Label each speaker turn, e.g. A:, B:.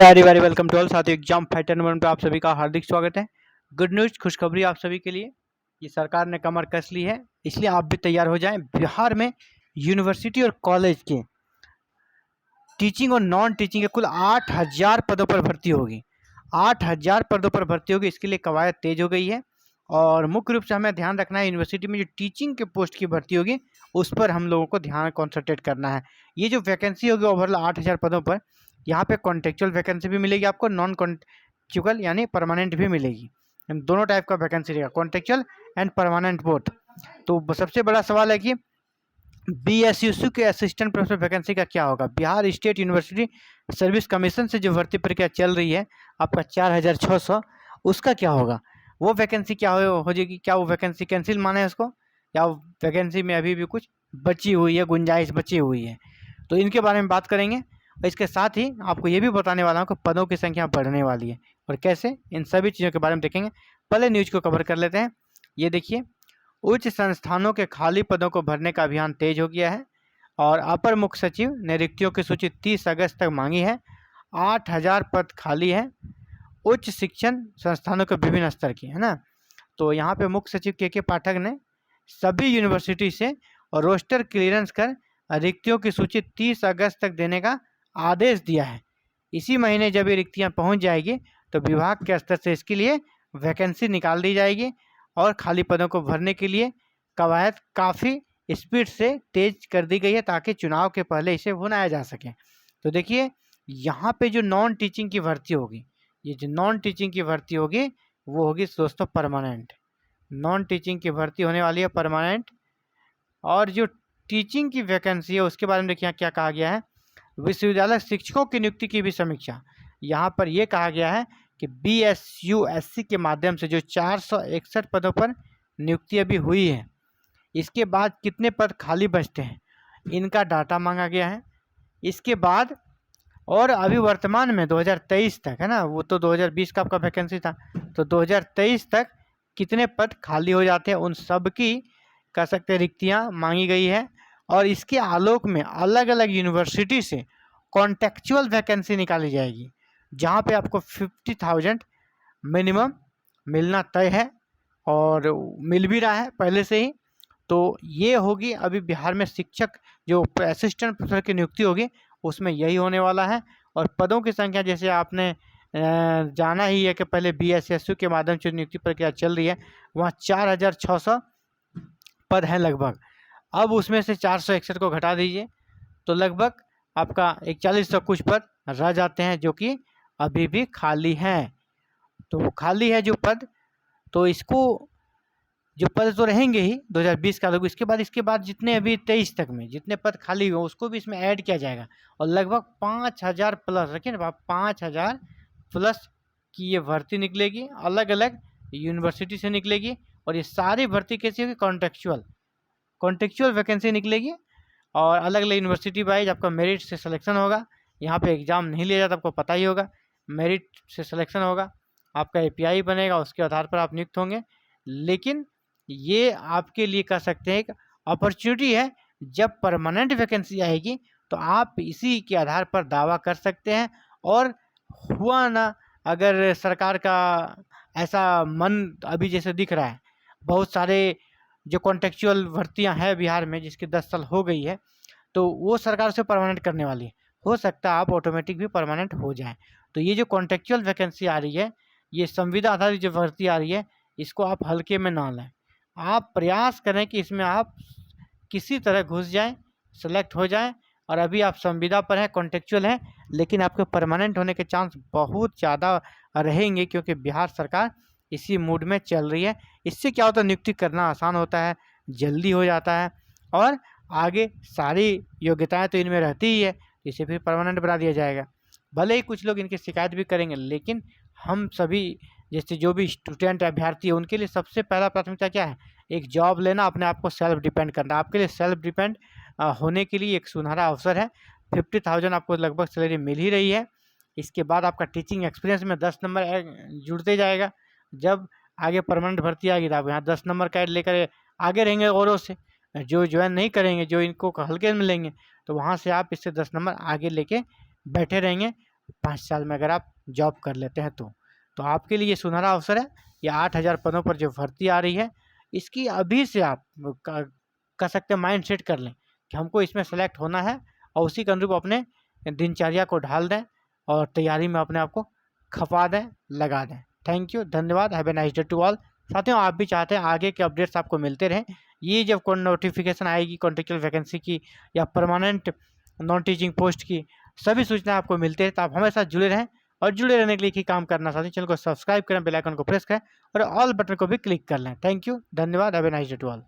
A: Very very welcome to all साथियों। Exam fighter number पे आप सभी का हार्दिक स्वागत है। गुड न्यूज़, खुशखबरी आप सभी के लिए। ये सरकार ने कमर कस ली है, इसलिए आप भी तैयार हो जाएं। बिहार में यूनिवर्सिटी और कॉलेज के टीचिंग और नॉन टीचिंग के कुल 8,000 पदों पर भर्ती होगी। 8,000 पदों पर भर्ती होगी, इसके लिए कवायद तेज हो गई है। और मुख्य रूप से हमें ध्यान रखना है, यूनिवर्सिटी में जो टीचिंग के पोस्ट की भर्ती होगी उस पर हम लोगों को ध्यान कॉन्सेंट्रेट करना है। ये जो वैकेंसी होगी ओवरऑल 8,000 पदों पर, यहाँ पे कॉन्टेक्चुअल वैकेंसी भी मिलेगी आपको, नॉन कॉन्टेक्चुअल यानी परमानेंट भी मिलेगी। दोनों टाइप का वैकेंसी रहेगा, कॉन्टेक्चुअल एंड परमानेंट बोथ। तो सबसे बड़ा सवाल है कि बीएसयूसी के असिस्टेंट प्रोफेसर वैकेंसी का क्या होगा। Bihar state university service commission से जो भर्ती प्रक्रिया चल रही है आपका 4,600, उसका क्या होगा, वो वैकेंसी क्या हो जाएगी। क्या वो वैकेंसी कैंसिल माने है उसको, या वैकेंसी में अभी भी कुछ बची हुई है, गुंजाइश बची हुई है, तो इनके बारे में बात करेंगे। और इसके साथ ही आपको ये भी बताने वाला हूँ कि पदों की संख्या बढ़ने वाली है और कैसे, इन सभी चीज़ों के बारे में देखेंगे। पहले न्यूज को कवर कर लेते हैं। ये देखिए, उच्च संस्थानों के खाली पदों को भरने का अभियान तेज हो गया है और अपर मुख्य सचिव ने रिक्तियों की सूची 30 अगस्त तक मांगी है। 8,000 पद खाली है उच्च शिक्षण संस्थानों के विभिन्न स्तर की, है ना। तो यहाँ पे मुख्य सचिव के पाठक ने सभी यूनिवर्सिटी से रोस्टर क्लियरेंस कर रिक्तियों की सूची 30 अगस्त तक देने का आदेश दिया है। इसी महीने जब ये रिक्तियाँ पहुँच जाएगी तो विभाग के स्तर से इसके लिए वैकेंसी निकाल दी जाएगी और खाली पदों को भरने के लिए कवायद काफ़ी स्पीड से तेज कर दी गई है ताकि चुनाव के पहले इसे बनाया जा सके। तो देखिए, यहाँ पे जो नॉन टीचिंग की भर्ती होगी, ये जो नॉन टीचिंग की भर्ती होगी वो होगी दोस्तों परमानेंट। नॉन टीचिंग की भर्ती होने वाली है परमानेंट। और जो टीचिंग की वैकेंसी है उसके बारे में देखिए क्या कहा गया है। विश्वविद्यालय शिक्षकों की नियुक्ति की भी समीक्षा। यहाँ पर यह कहा गया है कि BSUSC के माध्यम से जो 461 पदों पर नियुक्ति अभी हुई है, इसके बाद कितने पद खाली बचते हैं, इनका डाटा मांगा गया है। इसके बाद और अभी वर्तमान में 2023 तक, है ना, वो तो 2020 का आपका वैकेंसी था, तो 2023 तक कितने पद खाली हो जाते हैं उन सब की कह सकते रिक्तियाँ मांगी गई है। और इसके आलोक में अलग अलग यूनिवर्सिटी से कॉन्टेक्चुअल वैकेंसी निकाली जाएगी, जहाँ पे आपको 50,000 मिनिमम मिलना तय है और मिल भी रहा है पहले से ही। तो ये होगी अभी बिहार में शिक्षक जो असिस्टेंट प्रोफेसर की नियुक्ति होगी उसमें यही होने वाला है। और पदों की संख्या जैसे आपने जाना ही है कि पहले BSSU के माध्यम से नियुक्ति प्रक्रिया चल रही है, वहाँ 4,600 पद हैं लगभग। अब उसमें से 461 को घटा दीजिए तो लगभग आपका 4100 कुछ पद रह जाते हैं जो कि अभी भी खाली हैं। तो वो खाली है जो पद, तो इसको जो पद तो रहेंगे ही 2020 का लोग, इसके बाद जितने अभी 23 तक में जितने पद खाली हुए उसको भी इसमें ऐड किया जाएगा। और लगभग 5,000 प्लस, रखिए ना, 5,000 प्लस की ये भर्ती निकलेगी, अलग अलग यूनिवर्सिटी से निकलेगी। और ये सारी भर्ती कैसी होगी, कॉन्टेक्चुअल वैकेंसी निकलेगी और अलग अलग यूनिवर्सिटी वाइज आपका मेरिट से सिलेक्शन होगा। यहाँ पे एग्ज़ाम नहीं लिया जाता, आपको पता ही होगा, मेरिट से सिलेक्शन होगा, आपका API बनेगा, उसके आधार पर आप नियुक्त होंगे। लेकिन ये आपके लिए कह सकते हैं एक अपॉर्चुनिटी है, जब परमानेंट वैकेंसी आएगी तो आप इसी के आधार पर दावा कर सकते हैं। और हुआ ना, अगर सरकार का ऐसा मन अभी जैसे दिख रहा है, बहुत सारे जो कॉन्टेक्चुअल भर्तियां हैं बिहार में जिसकी 10 साल हो गई है, तो वो सरकार से परमानेंट करने वाली है। हो सकता है आप ऑटोमेटिक भी परमानेंट हो जाएं। तो ये जो कॉन्टेक्चुअल वैकेंसी आ रही है, ये संविदा आधारित जो भर्ती आ रही है, इसको आप हल्के में ना लें। आप प्रयास करें कि इसमें आप किसी तरह घुस जाएं, सेलेक्ट हो जाएं। और अभी आप संविदा पर हैं, कॉन्टेक्चुअल हैं, लेकिन आपके परमानेंट होने के चांस बहुत ज़्यादा रहेंगे क्योंकि बिहार सरकार इसी मूड में चल रही है। इससे क्या होता है, नियुक्ति करना आसान होता है, जल्दी हो जाता है और आगे सारी योग्यताएं तो इनमें रहती ही है, इसे फिर परमानेंट बना दिया जाएगा। भले ही कुछ लोग इनकी शिकायत भी करेंगे, लेकिन हम सभी जैसे जो भी स्टूडेंट अभ्यर्थी है उनके लिए सबसे पहला प्राथमिकता क्या है, एक जॉब लेना, अपने आप को सेल्फ डिपेंड करना। आपके लिए सेल्फ डिपेंड होने के लिए एक सुनहरा अवसर है। 50,000 आपको लगभग सैलरी मिल ही रही है। इसके बाद आपका टीचिंग एक्सपीरियंस में 10 नंबर जुड़ते जाएगा। जब आगे परमानेंट भर्ती आएगी तो आप यहाँ 10 नंबर का लेकर आगे रहेंगे औरों से। जो ज्वाइन नहीं करेंगे, जो इनको हल्के में लेंगे, तो वहाँ से आप इससे 10 नंबर आगे लेके बैठे रहेंगे। 5 साल में अगर आप जॉब कर लेते हैं तो आपके लिए ये सुनहरा अवसर है। ये 8,000 पदों पर जो भर्ती आ रही है, इसकी अभी से आप कह सकते हैं माइंड सेट कर लें कि हमको इसमें सेलेक्ट होना है, और उसी के अनुरूप अपने दिनचर्या को ढाल दें और तैयारी में अपने आप को खपा दें, लगा दें। थैंक यू, धन्यवाद। Have a nice day to all. साथियों, आप भी चाहते हैं आगे के अपडेट्स आपको मिलते रहें, ये जब कोई नोटिफिकेशन आएगी कॉन्ट्रेक्चुअल वैकेंसी की या परमानेंट नॉन टीचिंग पोस्ट की, सभी सूचना आपको मिलते हैं, तो आप हमारे साथ जुड़े रहें। और जुड़े रहने के लिए ही काम करना साथियों, चैनल को सब्सक्राइब करें, बेल आइकन को प्रेस करें और ऑल बटन को भी क्लिक कर लें। थैंक यू, धन्यवाद। Have a nice day to all.